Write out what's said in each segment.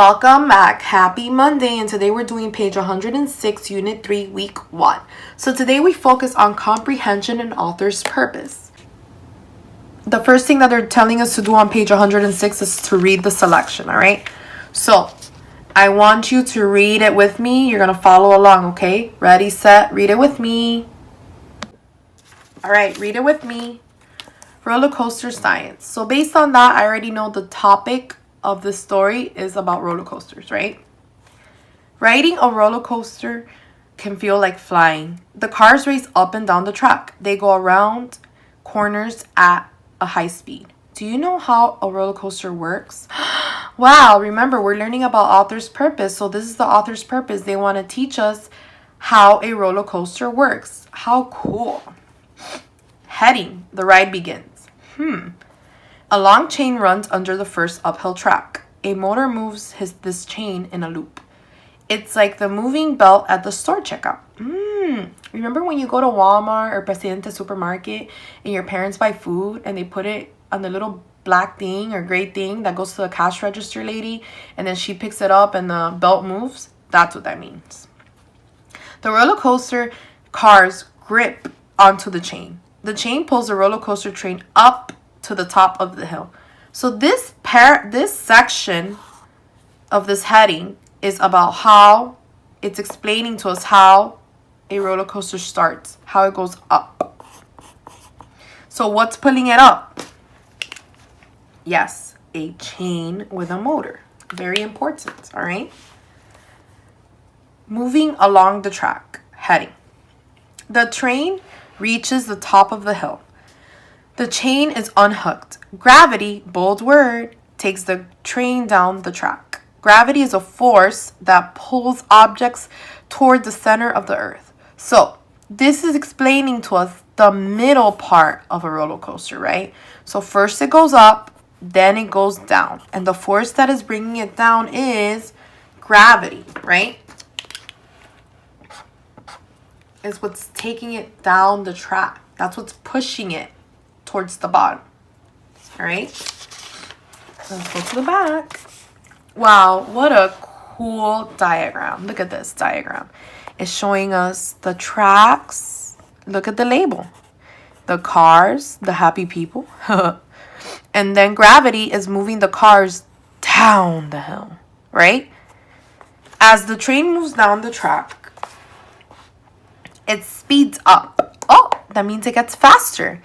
Welcome back. Happy Monday, and today we're doing page 106, Unit 3, Week 1. So today we focus on comprehension and author's purpose. The first thing that they're telling us to do on page 106 is to read the selection, all right? So I want you to read it with me. You're going to follow along, okay? Ready, set, read it with me. All right, read it with me. Roller coaster science. So based on that, I already know the topic of the story is about roller coasters, right? Riding a roller coaster can feel like flying. The cars race up and down the track. They go around corners at a high speed. Do you know how a roller coaster works? Wow, remember, we're learning about author's purpose. So this is the author's purpose. They want to teach us how a roller coaster works. How cool. Heading, the ride begins. A long chain runs under the first uphill track. A motor moves this chain in a loop. It's like the moving belt at the store checkout. Remember when you go to Walmart or Presidente Supermarket and your parents buy food and they put it on the little black thing or gray thing that goes to the cash register lady, and then she picks it up and the belt moves? That's what that means. The roller coaster cars grip onto the chain. The chain pulls the roller coaster train up to the top of the hill. So this section of this heading is about how it's explaining to us how a roller coaster starts, how it goes up. So what's pulling it up? Yes, a chain with a motor. Very important, all right? Moving along the track, heading. The train reaches the top of the hill. The chain is unhooked. Gravity, bold word, takes the train down the track. Gravity is a force that pulls objects toward the center of the earth. So this is explaining to us the middle part of a roller coaster, right? So first it goes up, then it goes down. And the force that is bringing it down is gravity, right? Is what's taking it down the track. That's what's pushing it towards the bottom. All right, let's go to the back. Wow, what a cool diagram. Look at this diagram. It's showing us the tracks. Look at the label. The cars, the happy people. And then gravity is moving the cars down the hill, right? As the train moves down the track, it speeds up. Oh, that means it gets faster.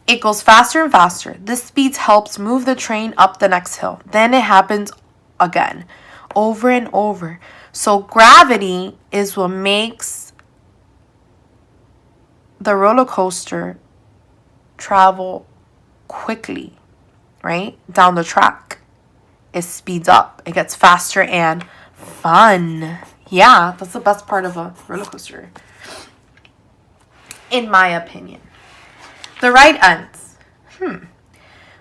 It goes faster and faster. This speed helps move the train up the next hill. Then it happens again, over and over. So gravity is what makes the roller coaster travel quickly, right? Down the track. It speeds up. It gets faster and fun. Yeah, that's the best part of a roller coaster, in my opinion. The ride ends.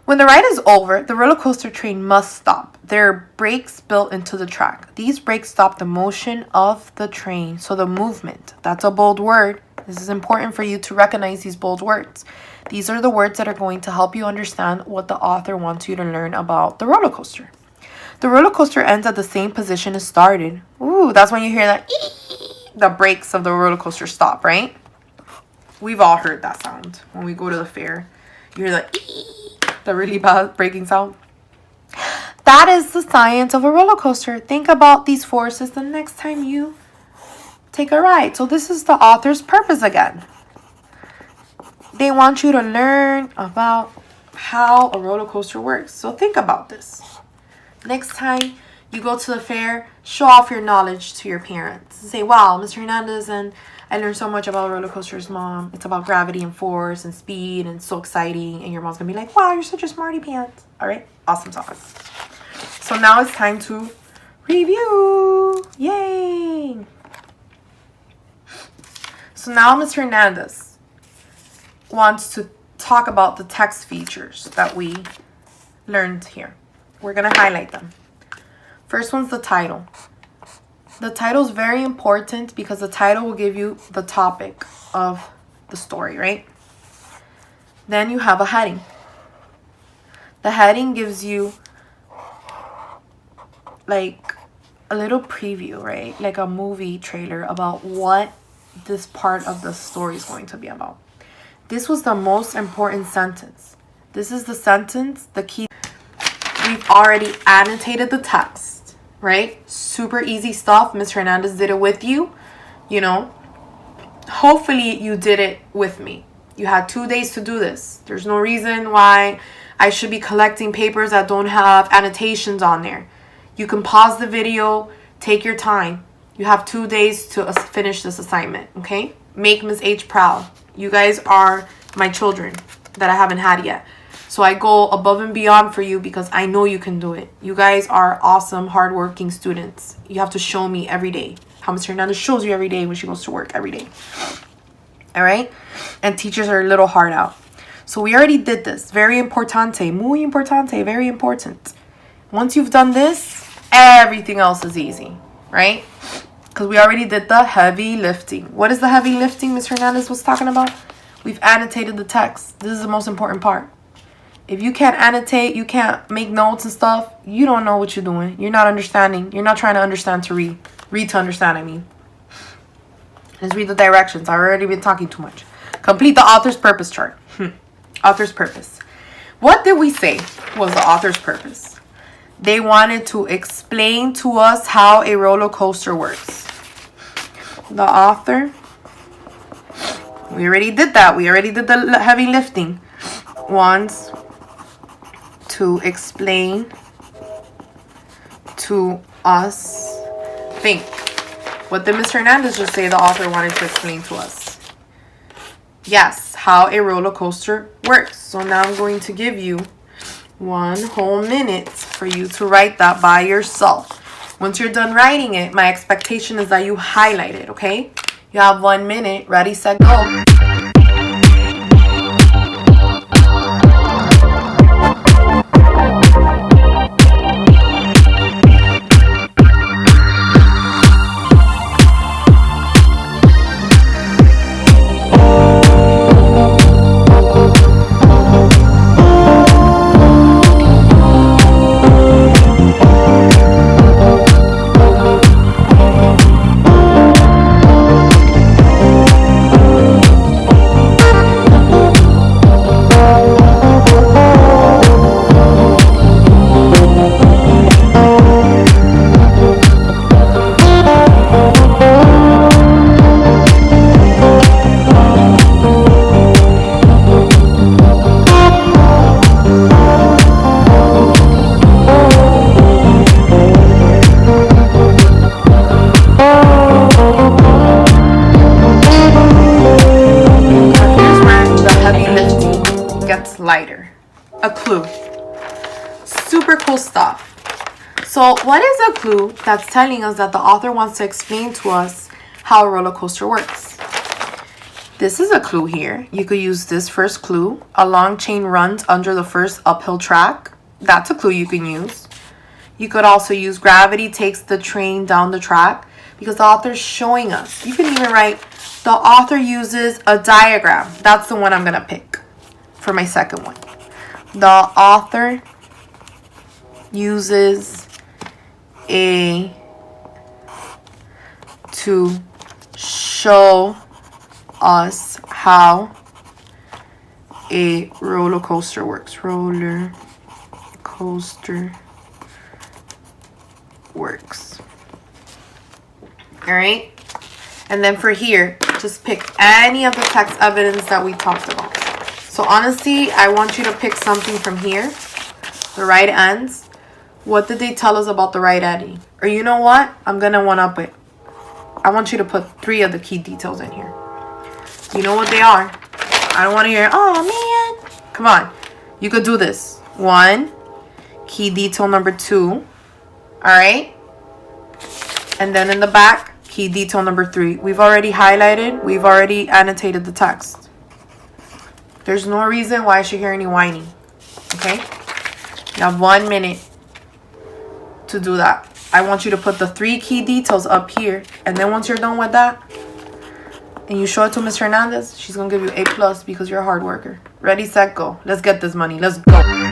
When the ride is over, the roller coaster train must stop. There are brakes built into the track. These brakes stop the motion of the train, so the movement. That's a bold word. This is important for you to recognize these bold words. These are the words that are going to help you understand what the author wants you to learn about the roller coaster. The roller coaster ends at the same position it started. Ooh, that's when you hear that the brakes of the roller coaster stop, right? We've all heard that sound when we go to the fair. You hear the really bad braking sound. That is the science of a roller coaster. Think about these forces the next time you take a ride. So this is the author's purpose again. They want you to learn about how a roller coaster works. So think about this. Next time you go to the fair, show off your knowledge to your parents. Say, wow, Mr. Hernandez and I learned so much about roller coasters, Mom. It's about gravity and force and speed and it's so exciting. And your mom's going to be like, wow, you're such a smarty pants. All right. Awesome sauce. So now it's time to review. Yay. So now Mr. Hernandez wants to talk about the text features that we learned here. We're going to highlight them. First one's the title. The title is very important because the title will give you the topic of the story, right? Then you have a heading. The heading gives you like a little preview, right? Like a movie trailer about what this part of the story is going to be about. This was the most important sentence. This is the sentence, the key. We've already annotated the text, right? Super easy stuff. Ms. Hernandez did it with you, you know. Hopefully you did it with me. You had 2 days to do this. There's no reason why I should be collecting papers that don't have annotations on there. You can pause the video, take your time. You have 2 days to finish this assignment, okay? Make Ms. H proud. You guys are my children that I haven't had yet. So I go above and beyond for you because I know you can do it. You guys are awesome, hardworking students. You have to show me every day how Ms. Hernandez shows you every day when she goes to work every day. All right? And teachers are a little hard out. So we already did this. Very importante. Muy importante. Very important. Once you've done this, everything else is easy. Right? Because we already did the heavy lifting. What is the heavy lifting Ms. Hernandez was talking about? We've annotated the text. This is the most important part. If you can't annotate, you can't make notes and stuff, you don't know what you're doing. You're not understanding. You're not trying to understand to read. Read to understand, I mean. Let's read the directions. I've already been talking too much. Complete the author's purpose chart. Author's purpose. What did we say was the author's purpose? They wanted to explain to us how a roller coaster works. The author, we already did that. We already did the heavy lifting. Wants to explain to us. Think. What did Ms. Hernandez just say the author wanted to explain to us? Yes, how a roller coaster works. So now I'm going to give you 1 whole minute for you to write that by yourself. Once you're done writing it, my expectation is that you highlight it, okay? You have 1 minute. Ready, set, go. Lighter. A clue. Super cool stuff. So what is a clue that's telling us that the author wants to explain to us how a roller coaster works? This is a clue here. You could use this first clue. A long chain runs under the first uphill track. That's a clue you can use. You could also use gravity takes the train down the track, because the author's showing us. You can even write the author uses a diagram. That's the one I'm going to pick for my second one. The author uses a to show us how a roller coaster works. Roller coaster works. All right. And then for here, just pick any of the text evidence that we talked about. So honestly, I want you to pick something from here. The right ends. What did they tell us about the right ending? Or you know what? I'm going to one-up it. I want you to put 3 of the key details in here. You know what they are. I don't want to hear, oh man. Come on. You could do this. 1. Key detail number 2. All right. And then in the back, key detail number 3. We've already highlighted. We've already annotated the text. There's no reason why I should hear any whining. Okay? You have 1 minute to do that. I want you to put the 3 key details up here. And then once you're done with that, and you show it to Ms. Hernandez, she's going to give you A+ because you're a hard worker. Ready, set, go. Let's get this money. Let's go.